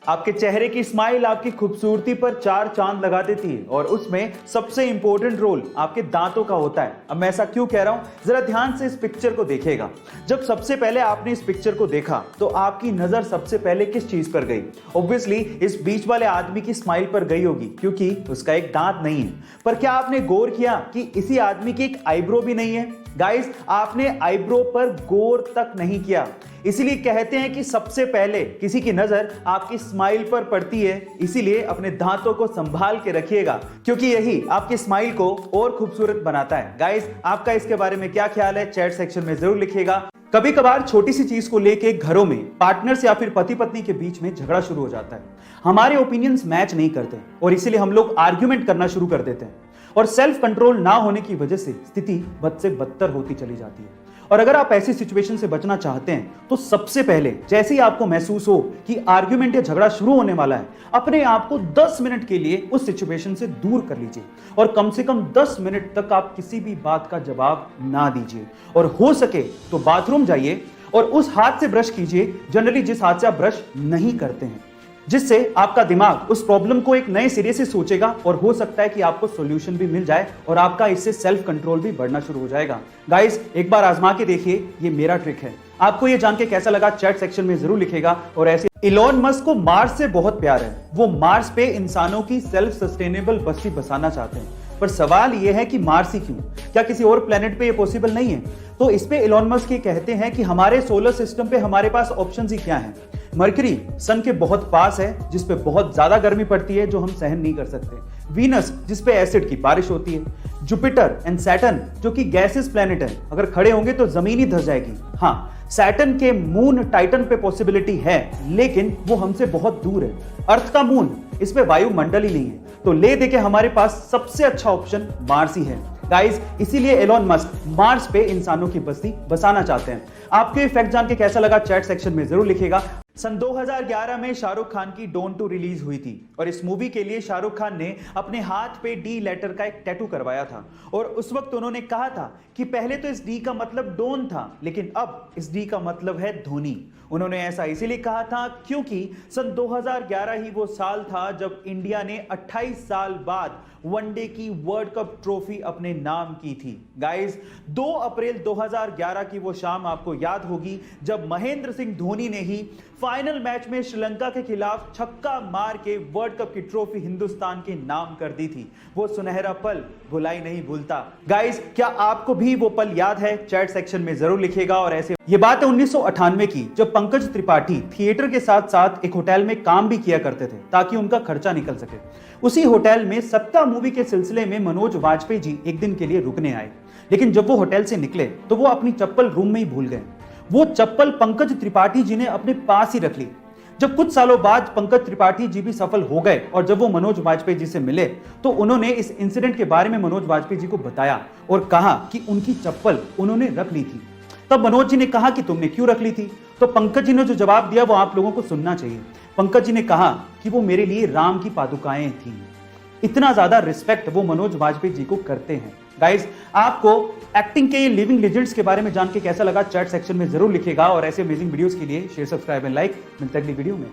आपके चेहरे की स्माइल आपकी खूबसूरती पर चार चांद लगा देती है और उसमें सबसे इंपॉर्टेंट रोल आपके दांतों का होता है। अब मैं ऐसा क्यों कह रहा हूं, जरा ध्यान से इस पिक्चर को देखिएगा। जब सबसे पहले आपने इस पिक्चर को देखा तो आपकी नजर सबसे पहले किस चीज पर गई? ऑब्वियसली इस बीच वाले आदमी की स्माइल पर गई होगी, क्योंकि उसका एक दांत नहीं है। पर क्या आपने गौर किया कि इसी आदमी की एक आईब्रो भी नहीं है? गाइस, आपने आईब्रो पर गौर तक नहीं किया। इसीलिए कहते हैं कि सबसे पहले किसी की नजर आपकी स्माइल पर पड़ती है। इसीलिए अपने दांतों को संभाल के रखिएगा, क्योंकि यही आपकी स्माइल को और खूबसूरत बनाता है। गाइस, आपका इसके बारे में क्या ख्याल है? चैट सेक्शन में जरूर लिखिएगा। कभी कभार छोटी सी चीज को लेके घरों में पार्टनर्स या फिर पति पत्नी के बीच में झगड़ा शुरू हो जाता है। हमारे ओपिनियंस मैच नहीं करते और इसीलिए हम लोग आर्ग्यूमेंट करना शुरू कर देते हैं और सेल्फ कंट्रोल ना होने की वजह से स्थिति बद से बदतर होती चली जाती है। और अगर आप ऐसी सिचुएशन से बचना चाहते हैं तो सबसे पहले जैसे ही आपको महसूस हो कि आर्ग्यूमेंट या झगड़ा शुरू होने वाला है, अपने आप को 10 मिनट के लिए उस सिचुएशन से दूर कर लीजिए और कम से कम 10 मिनट तक आप किसी भी बात का जवाब ना दीजिए और हो सके तो बाथरूम जाइए और उस हाथ से ब्रश कीजिए, जनरली जिस हाथ से आप ब्रश नहीं करते हैं, जिससे आपका दिमाग उस प्रॉब्लम को एक नए सिरे से सोचेगा और हो सकता है कि आपको सॉल्यूशन भी मिल जाए और आपका इससे सेल्फ कंट्रोल भी बढ़ना शुरू हो जाएगा। गाइस, एक बार आजमा के देखिए, ये मेरा ट्रिक है। आपको ये जान के कैसा लगा चैट सेक्शन में जरूर लिखेगा। और ऐसे इलॉन मस्क को मार्स से बहुत प्यार है। वो मार्स पे इंसानों की सेल्फ सस्टेनेबल बस्ती बसाना चाहते हैं, पर सवाल यह है कि मार्स ही क्यों? क्या किसी और प्लेनेट पे ये पॉसिबल नहीं है? तो इस पे इलॉन मस्क ये कहते हैं कि हमारे सोलर सिस्टम पे हमारे पास ऑप्शंस ही क्या हैं। मरकरी सन के बहुत पास है, जिस पे बहुत ज्यादा गर्मी पड़ती है जो हम सहन नहीं कर सकते। वीनस, जिस पे एसिड की बारिश होती है। जुपिटर एंड सैटर्न, जो कि गैसेस प्लेनेट है, अगर खड़े होंगे तो जमीन ही धस जाएगी। हाँ, सैटर्न के मून टाइटन पे पॉसिबिलिटी है, लेकिन वो हमसे बहुत दूर है। अर्थ का मून, इस पे वायुमंडल ही नहीं है। तो ले दे के हमारे पास सबसे अच्छा ऑप्शन मार्स ही है। गाइस, इसीलिए एलोन मस्क मार्स पे इंसानों की बस्ती बसाना चाहते हैं। आपको ये फैक्ट जान के कैसा लगा चैट सेक्शन में जरूर लिखिएगा। सन 2011 में शाहरुख खान की डॉन 2 रिलीज हुई थी और इस मूवी के लिए शाहरुख खान ने अपने हाथ पे डी लेटर का एक टैटू करवाया था और उस वक्त उन्होंने कहा था कि पहले तो इस डी का मतलब डॉन था, लेकिन अब इस डी का मतलब है धोनी। उन्होंने ऐसा इसीलिए कहा था क्योंकि सन 2011 ही वो साल था जब इंडिया ने 28 साल बाद वनडे की वर्ल्ड कप ट्रॉफी अपने नाम की थी। गाइस, 2 अप्रैल 2011 की वो शाम आपको याद होगी जब महेंद्र सिंह धोनी ने ही फाइनल मैच में श्रीलंका के खिलाफ छक्का मार के वर्ल्ड कप की ट्रॉफी हिंदुस्तान के नाम कर दी थी। वो सुनहरा पल भुलाई नहीं भूलता। गाइस, क्या आपको भी वो पल याद है? चैट सेक्शन में जरूर लिखिएगा। और ऐसे ये बात है 1998 की, जब पंकज त्रिपाठी थिएटर के साथ साथ एक होटल में काम भी किया करते थे ताकि उनका खर्चा निकल सके। उसी होटल में सत्ता मूवी के सिलसिले में मनोज वाजपेयी जी एक दिन के लिए रुकने आए, लेकिन जब वो होटल से निकले तो वो अपनी चप्पल रूम में ही भूल गए। वो चप्पल पंकज त्रिपाठी जी ने अपने पास ही रख ली। जब कुछ सालों बाद पंकज त्रिपाठी जी भी सफल हो गए और जब वो मनोज वाजपेयी जी से मिले तो उन्होंने इस इंसिडेंट के बारे में मनोज वाजपेयी जी को बताया और कहा कि उनकी चप्पल उन्होंने रख ली थी। तब मनोज जी ने कहा कि तुमने क्यों रख ली थी? तो पंकज जी ने जो जवाब दिया वो आप लोगों को सुनना चाहिए। पंकज जी ने कहा कि वो मेरे लिए राम की पादुकाएं थी। इतना ज्यादा रिस्पेक्ट वो मनोज वाजपेयी जी को करते हैं। गाइस, आपको एक्टिंग के ये लिविंग लेजेंड्स के बारे में जान के कैसा लगा चैट सेक्शन में जरूर लिखिएगा। और ऐसे अमेजिंग वीडियोस के लिए शेयर, सब्सक्राइब एंड लाइक। मिलते हैं अगली वीडियो में।